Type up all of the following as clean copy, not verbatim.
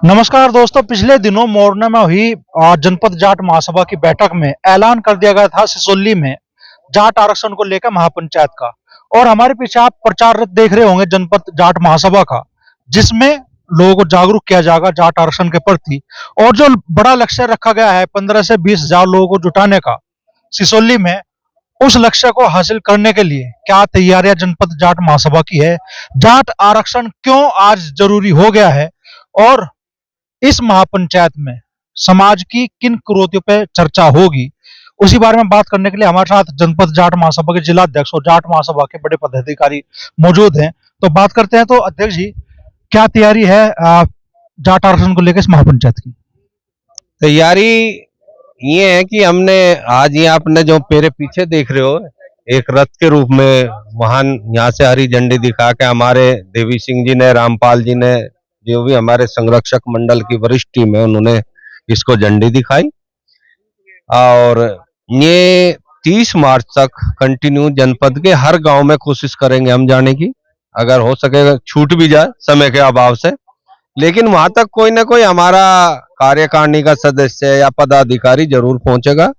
नमस्कार दोस्तों। पिछले दिनों मोरना में हुई जनपद जाट महासभा की बैठक में ऐलान कर दिया गया था सिसोली में जाट आरक्षण को लेकर महापंचायत का। और हमारे पीछे आप प्रचार रथ देख रहे होंगे जनपद जाट महासभा का, जिसमें लोगों को जागरूक किया जाएगा जाट आरक्षण के प्रति। और जो बड़ा लक्ष्य रखा गया है 15 से 20 हजार लोगों को जुटाने का सिसोली में, उस लक्ष्य को हासिल करने के लिए क्या तैयारियां जनपद जाट महासभा की है, जाट आरक्षण क्यों आज जरूरी हो गया है, और इस महापंचायत में समाज की किन कुरीतियों पे चर्चा होगी, उसी बारे में बात करने के लिए हमारे साथ जनपद जाट महासभा के जिला अध्यक्ष और जाट महासभा के बड़े पदाधिकारी मौजूद हैं। तो बात करते हैं। तो अध्यक्ष जी, क्या तैयारी है जाट आरक्षण को लेकर इस महापंचायत की? तैयारी ये है कि हमने आज ये आपने जो मेरे पीछे देख रहे हो, एक रथ के रूप में वाहन यहाँ से हरी झंडी दिखा के हमारे देवी सिंह जी ने, रामपाल जी ने, जो भी हमारे संरक्षक मंडल की वरिष्ठ टीम है, उन्होंने इसको झंडी दिखाई। और ये 30 मार्च तक कंटिन्यू जनपद के हर गांव में कोशिश करेंगे हम जाने की। अगर हो सके छूट भी जाए समय के अभाव से, लेकिन वहां तक कोई ना कोई हमारा कार्यकारिणी का सदस्य या पदाधिकारी जरूर पहुंचेगा।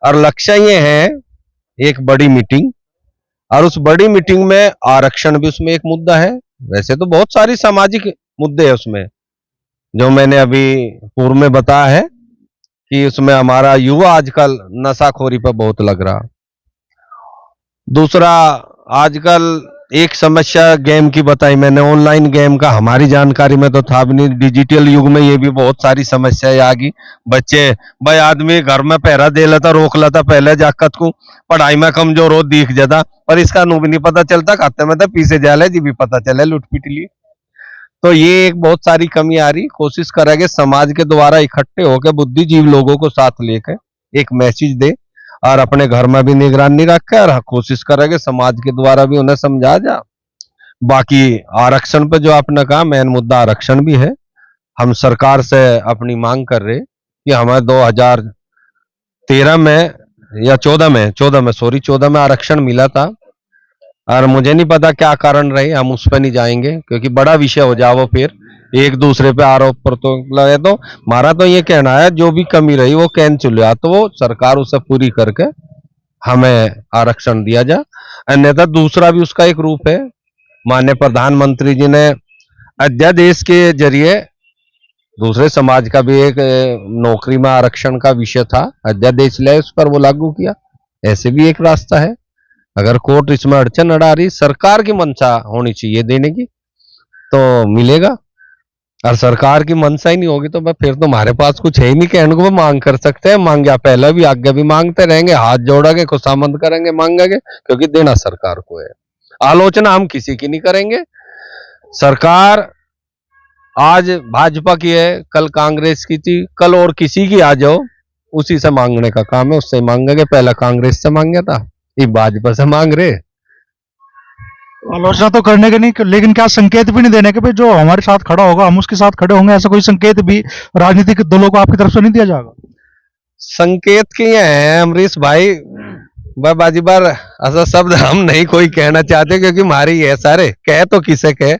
और लक्ष्य ये है एक बड़ी मीटिंग, और उस बड़ी मीटिंग में आरक्षण भी उसमें एक मुद्दा है। वैसे तो बहुत सारी सामाजिक मुद्दे है उसमें, जो मैंने अभी पूर्व में बताया है कि उसमें हमारा युवा आजकल नशाखोरी पर बहुत लग रहा। दूसरा, आजकल एक समस्या गेम की बताई मैंने, ऑनलाइन गेम का हमारी जानकारी में तो था भी नहीं। डिजिटल युग में ये भी बहुत सारी समस्याएं आ गई। बच्चे भाई आदमी घर में पहरा दे लेता, रोक लेता पहले जाकत को, पढ़ाई में कमजोर हो दिख जाता, पर इसका नु भी नहीं पता चलता, खाते में तो पीछे जाले जी भी पता चले लुट पिट लिए। तो ये एक बहुत सारी कमी आ रही। कोशिश करेंगे समाज के द्वारा इकट्ठे होकर बुद्धिजीवी लोगों को साथ लेकर एक मैसेज दे, और अपने घर में भी निगरानी रखे, और कोशिश करेंगे समाज के द्वारा भी उन्हें समझा जा। बाकी आरक्षण पे जो आपने कहा, मेन मुद्दा आरक्षण भी है। हम सरकार से अपनी मांग कर रहे कि हमें 2013 में या 14 में आरक्षण मिला था, और मुझे नहीं पता क्या कारण रहे, हम उस पर नहीं जाएंगे क्योंकि बड़ा विषय हो जाओ, फिर एक दूसरे पे आरोप पर तो लगे। तो हमारा तो ये कहना है जो भी कमी रही वो कैंसिल हुआ तो वो सरकार उसे पूरी करके हमें आरक्षण दिया जाए। अन्यथा दूसरा भी उसका एक रूप है। माननीय प्रधानमंत्री जी ने अध्यादेश के जरिए दूसरे समाज का भी एक नौकरी में आरक्षण का विषय था, अध्यादेश लाए, उस पर वो लागू किया। ऐसे भी एक रास्ता है। अगर कोर्ट इसमें अड़चन अड़ा रही, सरकार की मंशा होनी चाहिए देने की, तो मिलेगा। और सरकार की मंशा ही नहीं होगी तो फिर तो हमारे पास कुछ है ही नहीं कहने को। मांग कर सकते हैं, मांगे पहले भी आगे भी मांगते रहेंगे, हाथ जोड़ेंगे, खुशामंद करेंगे, मांगेंगे, क्योंकि देना सरकार को है। आलोचना हम किसी की नहीं करेंगे। सरकार आज भाजपा की है, कल कांग्रेस की थी, कल और किसी की आ जाओ, उसी से मांगने का काम है, उससे मांगेंगे। पहला कांग्रेस से मांगा था, ये भाजपा से मांग रहे। आलोचना तो करने के नहीं, लेकिन क्या संकेत भी नहीं देने के भाई जो हमारे साथ खड़ा होगा हम उसके साथ खड़े होंगे, ऐसा कोई संकेत भी राजनीतिक दलों को आपकी तरफ से नहीं दिया जाएगा? संकेत के ये हैं अमरीश भाई, बाजी बार ऐसा शब्द हम नहीं कोई कहना चाहते, क्योंकि हमारी है सारे कहे तो किसे कहे,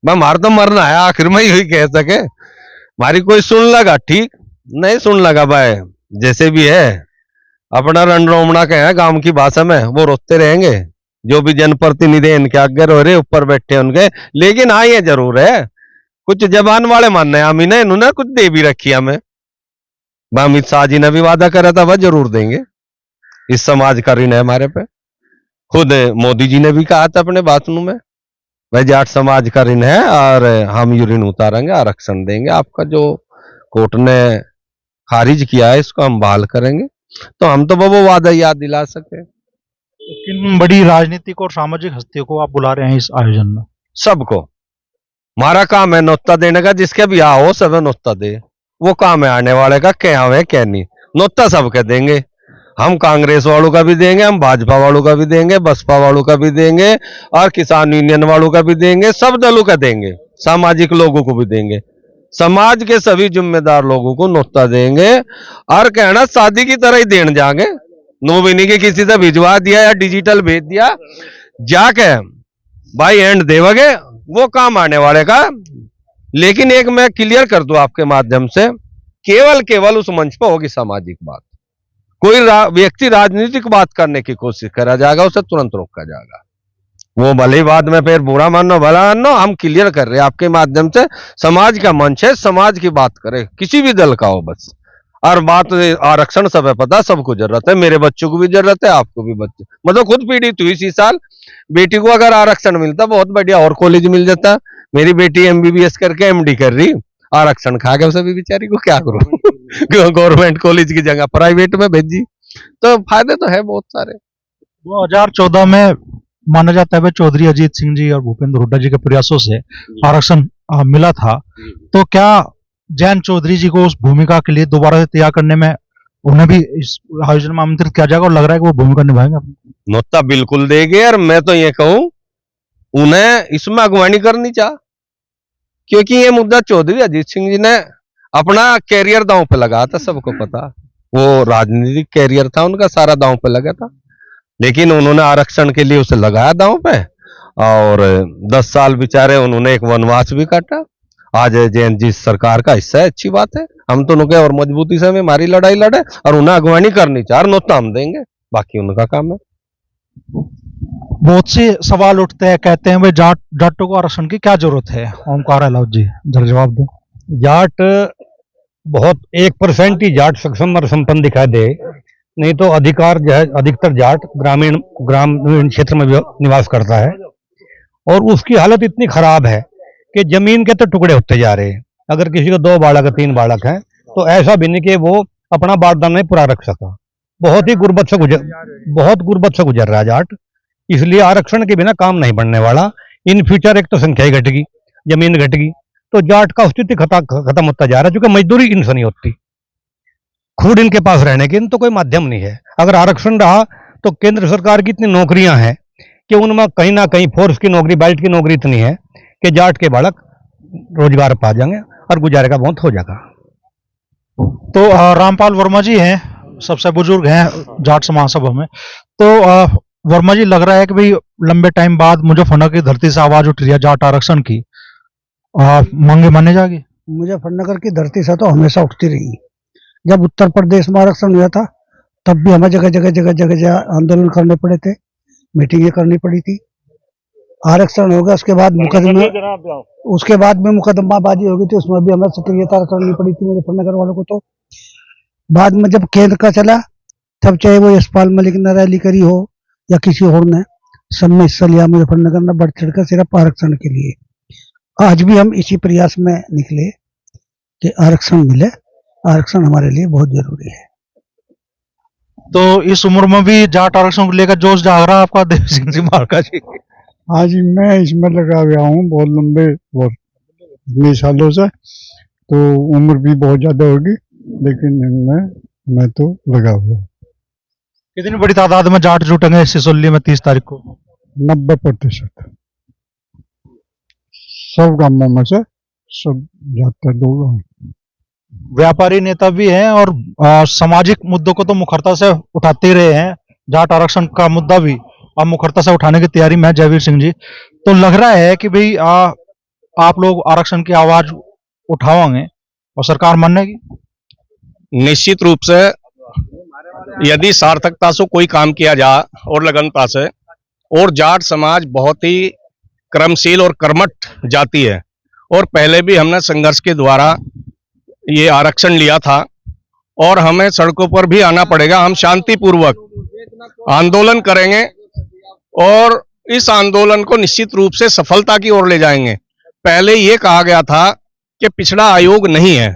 हमारा तो मरना है, आखिर में ही कह सके। हमारी कोई सुन लगा ठीक, नहीं सुन लगा भाई, जैसे भी है अपना रण रोमना के है गांव की भाषा में, वो रोते रहेंगे। जो भी जनप्रतिनिधि इनके आगे रो रहे ऊपर बैठे उनके। लेकिन हाँ ये जरूर है, कुछ जबान वाले मानने हम ही इन्होंने कुछ दे भी रखी हमें। अमित शाह जी ने भी वादा करा था वह जरूर देंगे, इस समाज का ऋण है हमारे पे। खुद मोदी जी ने भी कहा था अपने भाषणों में, भाई जाट समाज का ऋण है और हम ये ऋण उतारेंगे, आरक्षण देंगे। आपका जो कोर्ट ने खारिज किया है इसको हम बहाल करेंगे। तो हम तो वो वादा याद दिला सके। किन बड़ी राजनीतिक और सामाजिक हस्तियों को आप बुला रहे हैं इस आयोजन में? सबको। हमारा काम है नोता देने का, जिसके भी आ हो सब नोता दे, वो काम है आने वाले का, क्या है क्या नहीं। नोता सबके देंगे, हम कांग्रेस वालों का भी देंगे, हम भाजपा वालों का भी देंगे, बसपा वालों का भी देंगे, और किसान यूनियन वालों का भी देंगे, सब दलों का देंगे, सामाजिक लोगों को भी देंगे, समाज के सभी जिम्मेदार लोगों को नोता देंगे। और कहना शादी की तरह ही देने जाएंगे, नो भी नहीं कि किसी से भिजवा दिया या डिजिटल भेज दिया, जाके भाई एंड देवगे, वो काम आने वाले का लेकिन एक मैं क्लियर कर दूं आपके माध्यम से, केवल उस मंच पर होगी सामाजिक बात। कोई व्यक्ति राजनीतिक बात करने की कोशिश करा जाएगा, उसे तुरंत रोका जाएगा। वो भले ही बाद में फिर बुरा मानो भला मानो, हम क्लियर कर रहे हैं आपके माध्यम से। समाज का मंच है, समाज की बात करे, किसी भी दल का हो बस। और बात आरक्षण सब है पता, सबको जरूरत है, मेरे बच्चों को भी जरूरत है, आपको भी बच्चे, मतलब खुद पीड़ित हुई इसी साल। बेटी को अगर आरक्षण मिलता बहुत बढ़िया, और कॉलेज मिल जाता। मेरी बेटी एमबीबीएस करके एमडी कर रही, आरक्षण खा गया उसे भी बेचारी को, क्या करूं गवर्नमेंट कॉलेज की जगह प्राइवेट में भेजी। तो फायदे तो है बहुत सारे। 2014 में माना जाता है भाई चौधरी अजीत सिंह जी और भूपेंद्र हुड्डा जी के प्रयासों से आरक्षण मिला था। तो क्या जयंत चौधरी जी को उस भूमिका के लिए दोबारा से तैयार करने में उन्हें भी इस आयोजन में आमंत्रित किया जाएगा, और लग रहा है कि वो भूमिका निभाएंगे अपनी? न्योता बिल्कुल देंगे, और मैं तो ये कहूं उन्हें इसमें अगवानी करनी चाह, क्योंकि ये मुद्दा चौधरी अजीत सिंह जी ने अपना कैरियर दांव पे लगाया था, सबको पता। वो राजनीतिक कैरियर था उनका, सारा दांव पे लगा था, लेकिन उन्होंने आरक्षण के लिए उसे लगाया दांव पे, और 10 साल बेचारे उन्होंने एक वनवास भी काटा। आज जयंत जी सरकार का हिस्सा है, अच्छी बात है। हम तो उनके और मजबूती से हमारी लड़ाई लड़े, और उन्हें अगवानी करनी चाहिए, नोता हम देंगे, बाकी उनका काम है। बहुत से सवाल उठते हैं, कहते हैं भाई जाटों को आरक्षण की क्या जरूरत है? ओमकार अहलावत जी जरा जवाब दो। जाट बहुत 1% ही जाट सक्षम और संपन्न दिखाई दे, नहीं तो अधिकार जो है अधिकतर जाट ग्रामीण क्षेत्र में निवास करता है। और उसकी हालत इतनी खराब है कि जमीन के तो टुकड़े होते जा रहे हैं। अगर किसी को 2 बालक 3 बालक हैं तो ऐसा भी नहीं कि वो अपना बारदाना नहीं पूरा रख सका। बहुत गुर्बत से गुजर रहा है जाट। इसलिए आरक्षण के बिना काम नहीं बनने वाला। इन फ्यूचर एक तो संख्या ही घटेगी, जमीन घटेगी, तो जाट का अस्तित्व खत्म होता जा रहा है, क्योंकि मजदूरी इनसे नहीं होती। खुद इनके पास रहने के तो कोई माध्यम नहीं है। अगर आरक्षण रहा तो केंद्र सरकार की इतनी नौकरियां हैं कि उनमें कहीं ना कहीं फोर्स की नौकरी, बेल्ट की नौकरी इतनी है कि जाट के बालक रोजगार पा जाएंगे और गुजारे का बहुत हो जाएगा। तो रामपाल वर्मा जी हैं, सबसे बुजुर्ग हैं जाट समाज सभा में। तो वर्मा जी, लग रहा है कि भाई लंबे टाइम बाद मुजफ्फरनगर की धरती से आवाज उठ रही है जाट आरक्षण की, मांगे माने जाएगी? मुजफ्फरनगर की धरती से तो हमेशा उठती रही। जब उत्तर प्रदेश में आरक्षण हुआ था तब भी हमें जगह आंदोलन करने पड़े थे, मीटिंगें करनी पड़ी थी। आरक्षण हो गया उसके बाद में मुकदमाबाजी हो गई थी, उसमें भी हमें सक्रियता करनी पड़ी थी मुजफ्फरनगर वालों को। तो बाद में जब केंद्र का चला, तब चाहे वो यशपाल मलिक ने रैली करी हो या किसी और ने, सब में हिस्सा लिया मुजफ्फरनगर ने बढ़ चढ़कर सिर्फ आरक्षण के लिए। आज भी हम इसी प्रयास में निकले कि आरक्षण मिले। आरक्षण हमारे लिए बहुत जरूरी है। तो इस उम्र में भी जाट आरक्षण को लेकर जोश जाग रहा है आपका, देव सिंह जी मार्का जी? आज मैं इसमें लगा हुआ हूँ बहुत लंबे और इतने सालों से, तो उम्र भी बहुत ज्यादा होगी, लेकिन मैं तो लगा हुआ। कितनी बड़ी तादाद में जाट जुटेंगे सिसोली में 30 तारीख को? 90% सब गांवों में से सब जाते लोग। व्यापारी नेता भी हैं और सामाजिक मुद्दों को तो मुखरता से उठाते ही रहे हैं। जाट आरक्षण का मुद्दा भी अब मुखरता से उठाने की तैयारी में है जयवीर सिंह जी। तो लग रहा है कि भाई आप लोग आरक्षण की आवाज उठाओगे और सरकार मानेगी? निश्चित रूप से यदि सार्थकता से कोई काम किया जाए और लगनता से, और जाट समाज बहुत ही क्रमशील और कर्मठ जाति है, और पहले भी हमने संघर्ष के द्वारा ये आरक्षण लिया था, और हमें सड़कों पर भी आना पड़ेगा। हम शांतिपूर्वक आंदोलन करेंगे और इस आंदोलन को निश्चित रूप से सफलता की ओर ले जाएंगे। पहले ये कहा गया था कि पिछड़ा आयोग नहीं है,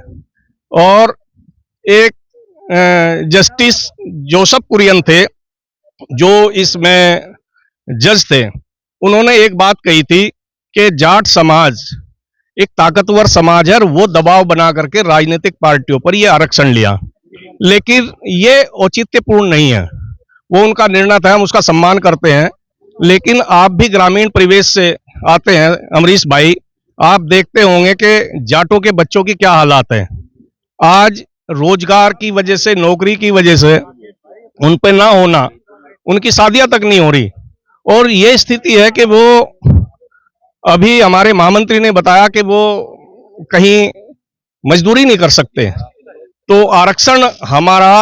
और एक जस्टिस जोसेफ कुरियन थे जो इसमें जज थे, उन्होंने एक बात कही थी कि जाट समाज एक ताकतवर समाज है और वो दबाव बना करके राजनीतिक पार्टियों पर ये आरक्षण लिया, लेकिन ये औचित्यपूर्ण नहीं है। वो उनका निर्णय था, हम उसका सम्मान करते हैं, लेकिन आप भी ग्रामीण परिवेश से आते हैं अमरीश भाई, आप देखते होंगे कि जाटों के बच्चों की क्या हालात है। आज रोजगार की वजह से, नौकरी की वजह से उन पे ना होना, उनकी शादियां तक नहीं हो रही, और ये स्थिति है कि वो अभी हमारे महामंत्री ने बताया कि वो कहीं मजदूरी नहीं कर सकते। तो आरक्षण हमारा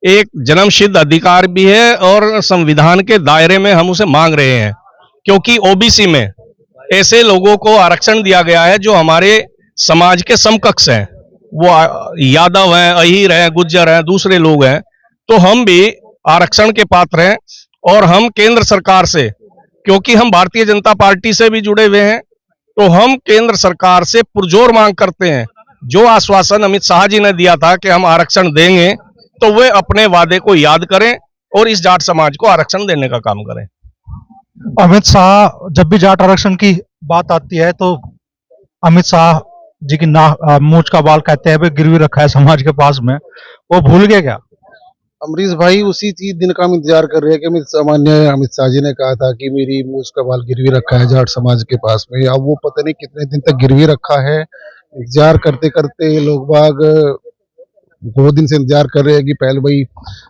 एक जन्मसिद्ध अधिकार भी है और संविधान के दायरे में हम उसे मांग रहे हैं, क्योंकि ओबीसी में ऐसे लोगों को आरक्षण दिया गया है जो हमारे समाज के समकक्ष हैं, वो यादव हैं, अहीर हैं, गुज्जर हैं, दूसरे लोग हैं। तो हम भी आरक्षण के पात्र हैं और हम केंद्र सरकार से, क्योंकि हम भारतीय जनता पार्टी से भी जुड़े हुए हैं, तो हम केंद्र सरकार से पुरजोर मांग करते हैं, जो आश्वासन अमित शाह जी ने दिया था कि हम आरक्षण देंगे, तो वे अपने वादे को याद करें और इस जाट समाज को आरक्षण देने का काम करें। अमित शाह, जब भी जाट आरक्षण की बात आती है तो अमित शाह जी की मूंछ का बाल कहते हैं गिरवी रखा है समाज के पास में, वो भूल गए क्या? अमरीश भाई उसी चीज दिन का हम इंतजार कर रहे हैं कि सामान्य अमित शाह जी ने कहा था कि मेरी मूछ का बाल गिरवी रखा है जाट समाज के पास में। अब वो पता नहीं कितने दिन तक गिरवी रखा है। इंतजार करते करते लोग बाग 2 दिन से इंतजार कर रहे हैं कि पहले भाई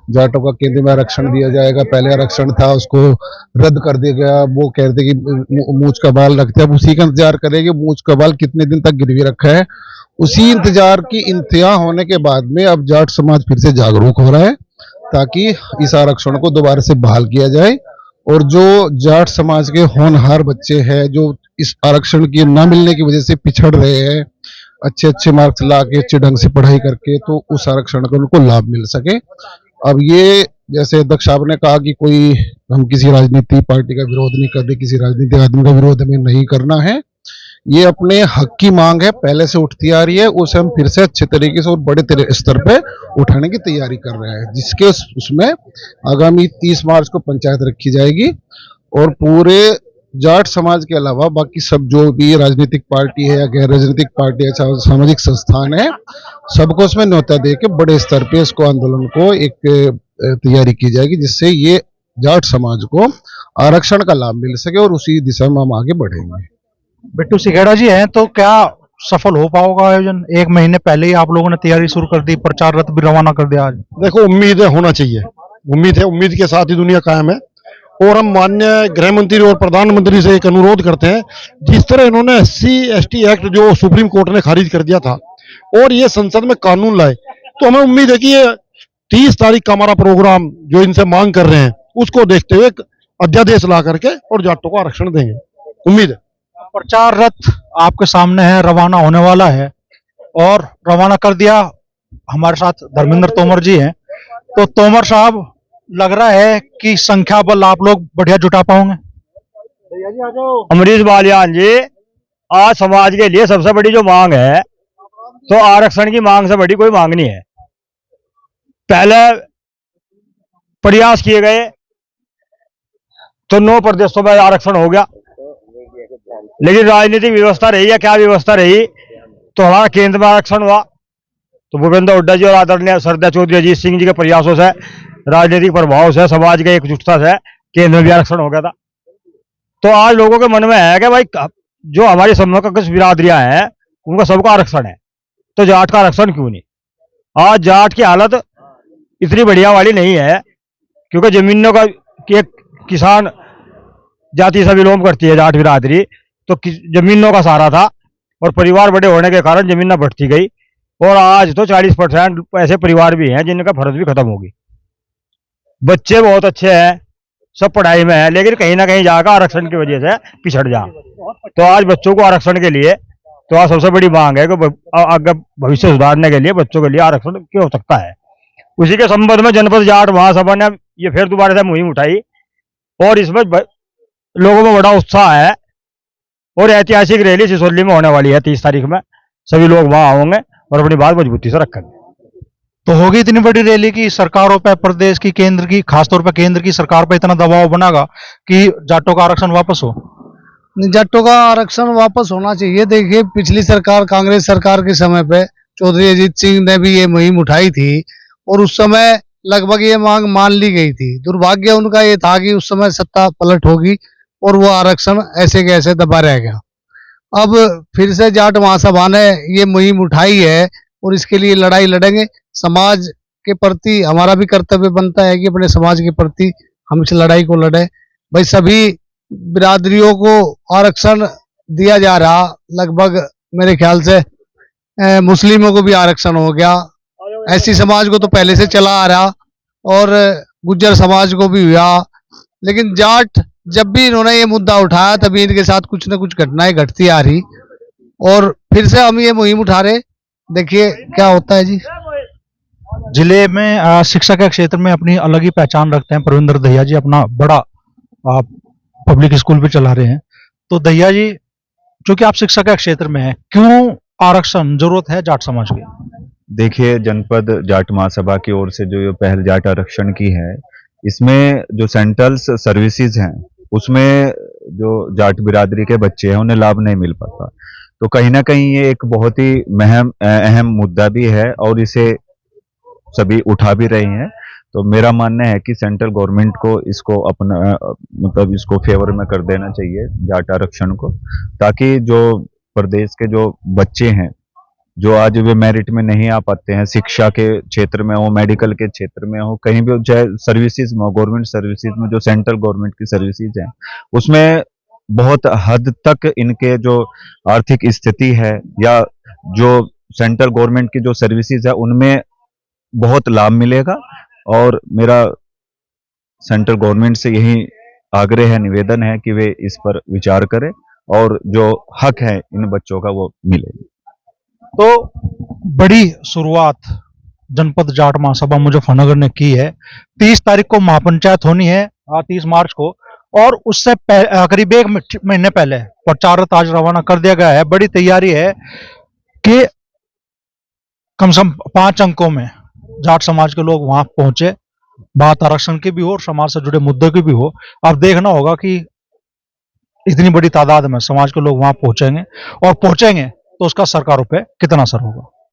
जाटों का केंद्र में आरक्षण दिया जाएगा। पहले आरक्षण था, उसको रद्द कर दिया गया। वो कहते कि मूछ का बाल रखते हैं। अब उसी का इंतजार कर रहे हैं कि मूछ का बाल कितने दिन तक गिरवी रखा है। उसी इंतजार की इंतहा होने के बाद में अब जाट समाज फिर से जागरूक हो रहा है ताकि इस आरक्षण को दोबारा से बहाल किया जाए। और जो जाट समाज के होनहार बच्चे हैं जो इस आरक्षण की न मिलने की वजह से पिछड़ रहे हैं, अच्छे अच्छे मार्क्स ला के अच्छे ढंग से पढ़ाई करके, तो उस आरक्षण का उनको लाभ मिल सके। अब ये जैसे अध्यक्ष साहब ने कहा कि कोई हम किसी राजनीतिक पार्टी का विरोध नहीं कर रहे, किसी राजनीतिक आदमी का विरोध हमें नहीं करना है। ये अपने हक की मांग है, पहले से उठती आ रही है, उसे हम फिर से अच्छे तरीके से और बड़े स्तर पे उठाने की तैयारी कर रहे हैं, जिसके उसमें आगामी 30 मार्च को पंचायत रखी जाएगी और पूरे जाट समाज के अलावा बाकी सब जो भी राजनीतिक पार्टी है या गैर राजनीतिक पार्टी है, सामाजिक संस्थान है, सबको उसमें न्योता दे के बड़े स्तर पे इसको आंदोलन को एक तैयारी की जाएगी, जिससे ये जाट समाज को आरक्षण का लाभ मिल सके और उसी दिशा में हम आगे बढ़ेंगे। बिट्टू सिखेड़ा जी हैं, तो क्या सफल हो पाओगा आयोजन? 1 महीने पहले ही आप लोगों ने तैयारी शुरू कर दी, प्रचार रथ भी रवाना कर दिया आज। देखो, उम्मीद है होना चाहिए, उम्मीद है, उम्मीद के साथ ही दुनिया कायम है। और हम माननीय गृह मंत्री और प्रधानमंत्री से एक अनुरोध करते हैं, जिस तरह इन्होंने SC/ST एक्ट जो सुप्रीम कोर्ट ने खारिज कर दिया था और ये संसद में कानून लाए, तो हमें उम्मीद है कि ये 30 तारीख का हमारा प्रोग्राम जो इनसे मांग कर रहे हैं उसको देखते हुए अध्यादेश ला करके और जाटों को आरक्षण देंगे, उम्मीद है। प्रचार रथ आपके सामने है, रवाना होने वाला है और रवाना कर दिया। हमारे साथ धर्मेंद्र तोमर जी हैं, तो तोमर साहब, लग रहा है कि संख्या बल आप लोग बढ़िया जुटा पाओगे। अमरीश बालियान जी, आज समाज के लिए सबसे बड़ी जो मांग है, तो आरक्षण की मांग से बड़ी कोई मांग नहीं है। पहले प्रयास किए गए तो 9 प्रदेशों में आरक्षण हो गया, लेकिन राजनीतिक व्यवस्था रही या क्या व्यवस्था रही, तो हमारा केंद्र में आरक्षण हुआ। तो भूपेंद्र हुड्डा जी और आदरणीय सरदार चौधरी अजीत सिंह जी के प्रयासों से, राजनीतिक प्रभाव से, समाज के एकजुटता से केंद्र में भी आरक्षण हो गया था। तो आज लोगों के मन में है कि भाई जो हमारी समकक्ष बिरादरियां हैं उनका सबका आरक्षण है, तो जाट का आरक्षण क्यों नहीं? आज जाट की हालत इतनी बढ़िया वाली नहीं है, क्योंकि जमीनों का किसान जाति से विलोम करती है जाट बिरादरी, तो जमीनों का सहारा था और परिवार बड़े होने के कारण जमीन बढ़ती गई और आज तो 40% ऐसे परिवार भी हैं जिनका फर्ज भी खत्म होगी। बच्चे बहुत अच्छे हैं, सब पढ़ाई में है, लेकिन कहीं ना कहीं जाकर आरक्षण की वजह से पिछड़ जा। तो आज बच्चों को आरक्षण के लिए तो आज सबसे बड़ी मांग है कि आगे भविष्य सुधारने के लिए बच्चों के लिए आरक्षण क्यों हो सकता है। उसी के संबंध में जनपद जाट महासभा ने ये फिर दोबारा से मुहिम उठाई और इसमें लोगों में बड़ा उत्साह है और ऐतिहासिक रैली सिसोली में होने वाली है 30 तारीख में। सभी लोग वहां होंगे और अपनी बात मजबूती से रखेंगे। तो होगी इतनी बड़ी रैली की सरकारों पर, प्रदेश की, केंद्र की, खासतौर पर केंद्र की सरकार पर इतना दबाव बनागा कि जाटों का आरक्षण वापस हो? जाटों का आरक्षण वापस होना चाहिए। देखिए, पिछली सरकार, कांग्रेस सरकार के समय पे चौधरी अजीत सिंह ने भी ये मुहिम उठाई थी और उस समय लगभग ये मांग मान ली गई थी। दुर्भाग्य उनका ये था कि उस समय सत्ता पलट होगी और वो आरक्षण ऐसे के ऐसे दबा रह गया। अब फिर से जाट महासभा ने ये मुहिम उठाई है और इसके लिए लड़ाई लड़ेंगे। समाज के प्रति हमारा भी कर्तव्य बनता है कि अपने समाज के प्रति हम इस लड़ाई को लड़े। भाई, सभी बिरादरियों को आरक्षण दिया जा रहा, लगभग मेरे ख्याल से मुस्लिमों को भी आरक्षण हो गया, एससी समाज को तो पहले से चला आ रहा और गुज्जर समाज को भी हुआ, लेकिन जाट जब भी इन्होंने ये मुद्दा उठाया तभी इनके साथ कुछ न कुछ घटनाएं घटती आ रही और फिर से हम ये मुहिम उठा रहे, देखिए क्या होता है जी। जिले में शिक्षा के क्षेत्र में अपनी अलग ही पहचान रखते हैं प्रविंदर दहिया जी, अपना बड़ा पब्लिक स्कूल भी चला रहे हैं। तो दहिया जी, चूंकि आप शिक्षा के क्षेत्र में हैं, क्यों आरक्षण जरूरत है जाट समाज की? देखिए, जनपद जाट महासभा की ओर से जो ये पहल जाट आरक्षण की है, इसमें जो सेंट्रल सर्विसेज हैं उसमें जो जाट बिरादरी के बच्चे हैं उन्हें लाभ नहीं मिल पाता। तो कहीं ना कहीं ये एक बहुत ही अहम मुद्दा भी है और इसे सभी उठा भी रहे हैं। तो मेरा मानना है कि सेंट्रल गवर्नमेंट को इसको अपना मतलब इसको फेवर में कर देना चाहिए जाट आरक्षण को, ताकि जो प्रदेश के जो बच्चे हैं जो आज वे मेरिट में नहीं आ पाते हैं, शिक्षा के क्षेत्र में हो, मेडिकल के क्षेत्र में हो, कहीं भी चाहे सर्विसेज में हो, गवर्नमेंट सर्विसेज में जो सेंट्रल गवर्नमेंट की सर्विसेज हैं उसमें बहुत हद तक इनके जो आर्थिक स्थिति है या जो सेंट्रल गवर्नमेंट की जो सर्विसेज है उनमें बहुत लाभ मिलेगा। और मेरा सेंट्रल गवर्नमेंट से यही आग्रह है, निवेदन है कि वे इस पर विचार करें और जो हक है इन बच्चों का वो मिले। तो बड़ी शुरुआत जनपद जाट महासभा मुजफ्फरनगर ने की है। 30 तारीख को महापंचायत होनी है, 30 मार्च को, और उससे करीब 1 महीने पहले प्रचार रथ आज रवाना कर दिया गया है। बड़ी तैयारी है कि कम से कम 5 अंकों में जाट समाज के लोग वहां पहुंचे, बात आरक्षण की भी हो और समाज से जुड़े मुद्दों की भी हो। अब देखना होगा कि इतनी बड़ी तादाद में समाज के लोग वहां पहुंचेंगे, और पहुंचेंगे तो उसका सरकारों पे कितना असर होगा।